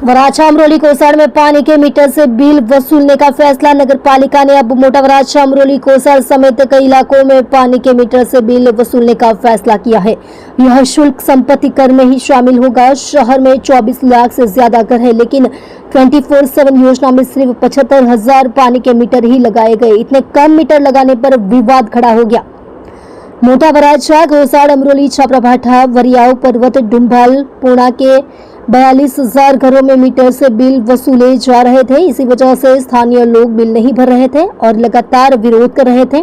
वराछा अमरोली कोसाड़ में पानी के मीटर से बिल वसूलने का फैसला। नगर पालिका ने अब मोटा वराछा अमरोली कोसाड़ समेत कई इलाकों में पानी के मीटर से बिल वसूलने का फैसला किया है। यह शुल्क संपत्ति कर में ही शामिल होगा। शहर में 24 लाख से ज्यादा घर है, लेकिन 24/7 योजना में सिर्फ 75,000 पानी के मीटर ही लगाए गए। इतने कम मीटर लगाने पर विवाद खड़ा हो गया। मोटा वराछा, कोसाड़, अमरोली, छापराभाठा, वरियाव, पर्वत, डुम्भाल, पूर्णा के 42,000 घरों में मीटर से बिल वसूले जा रहे थे। इसी वजह से स्थानीय लोग बिल नहीं भर रहे थे और लगातार विरोध कर रहे थे।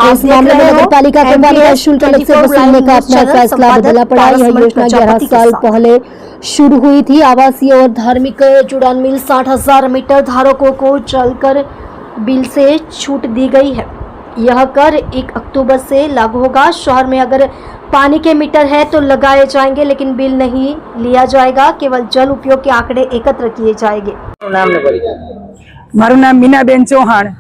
इस मामले में नगर पालिका को पानी का शुल्क अलग से वसूलने का अपना फैसला बदलना पड़ा। यह योजना 11 साल पहले शुरू हुई थी। आवासीय और धार्मिक जुड़ान मिल 60,000 मीटर धारकों को चलकर बिल से छूट दी गई है। यह कर 1 अक्टूबर से लागू होगा। शहर में अगर पानी के मीटर है तो लगाए जाएंगे, लेकिन बिल नहीं लिया जाएगा। केवल जल उपयोग के आंकड़े एकत्र किए जाएंगे। मारू नाम मीनाबेन चौहान।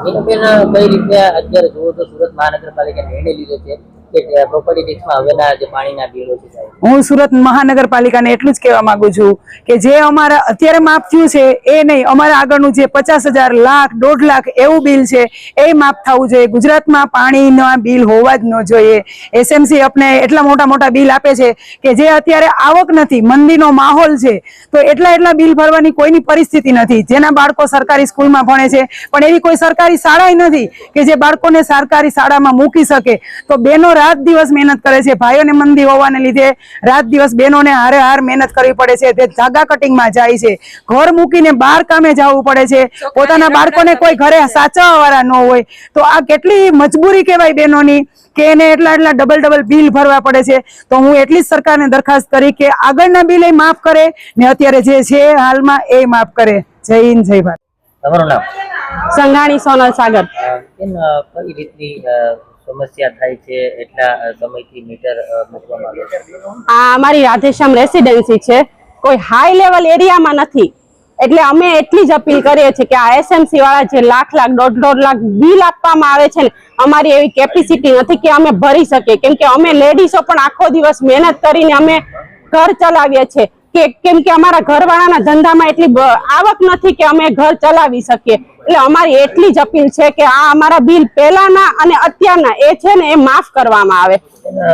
मीनाबेन, कई रीते અત્યારે જો તો સુરત મહાનગરપાલિકા નિર્ણય લીધો છે કે પ્રોપર્ટી ટેક્સમાં હવેના જે પાણીના બિલો છે હું સુરત મહાનગરપાલિકાને એટલું જ કહેવા માંગુ છું કે જે અમારા અત્યારે માફ થયું છે એ નહીં, અમારા આગળનું જે 50,000 લાખ 1.5 લાખ એવું બિલ છે એ માફ થવું જોઈએ। ગુજરાતમાં પાણીના બિલ હોવા જ ન જોઈએ। એસએમસી આપણે એટલા મોટા બિલ આપે છે કે જે અત્યારે આવક નથી, મંદીનો માહોલ છે, તો એટલા બિલ ભરવાની કોઈની પરિસ્થિતિ નથી। જેના બાળકો સરકારી સ્કૂલમાં ભણે છે પણ એવી કોઈ સરકારી શાળા નથી કે જે બાળકોને સરકારી શાળામાં મૂકી શકે। તો બહેનો रात दिवस मेहनत करे छे। भाईओ ने मंदी होवाने लीधे रात दिवस बहनों ने हारे हार मेहनत करवी पड़े छे। ते जागा कटिंग में जाय छे, घर मूकीने बार कामे जावुं पड़े छे, पोताना बाळकोने कोई घरे साचववावाळा न होय। तो आ केटली मजबूरी कहेवाय बहनोनी के एने एटला डबल बिल भरवा पड़े छे। तो हूँ एटली सरकारने दरखास्त करी के आगळना बिल माफ करे ने अत्यारे जे छे हालमां ए माफ करे। जय हिंद, जय भारत। તમારું નામ? संघाणी सोनल सागर। કેમ કઈ રીતની સમસ્યા થાય છે? એટલા સમયથી મીટર મૂકવામાં આવે છે? આ અમારી રાધેશ્યામ રેસિડેન્સી છે, કોઈ હાઈ લેવલ એરિયામાં નથી। એટલે અમે એટલી જ અપીલ કરીએ છીએ કે આ એસએમસી વાળા જે લાખ 1.5 લાખ બિલ આપવામાં આવે છે ને, અમારી એવી કેપેસિટી નથી કે અમે ભરી શકીએ। કેમ કે અમે લેડીઝો પણ આખો દિવસ મહેનત કરીને અમે ઘર ચલાવીએ છીએ કેમ કે અમારા ઘરવાળાના ધંધામાં એટલી આવક નથી કે અમે ઘર ચલાવી શકીએ। એટલે અમારી એટલી જ અપીલ છે કે આ અમારા બિલ પહેલાના અને અત્યારના એ છે ને એ માફ કરવામાં આવે।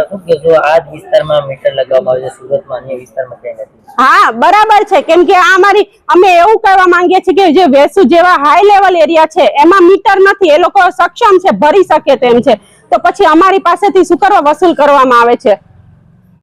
શું કહેશો, આ જ વિસ્તારમાં મીટર લગાવવામાં આવે છે, સુરતમાં અન્ય વિસ્તારમાં ક્યાંય નથી? હા, બરાબર છે। કેમ કે આ અમારી અમે એવું કહેવા માંગીએ છીએ કે જે વેસુ જેવા હાઈ લેવલ એરિયા છે એમાં મીટર નથી, એ લોકો સક્ષમ છે, ભરી શકે તેમ છે, તો પછી અમારી પાસેથી શું કરવા વસૂલ કરવામાં આવે છે?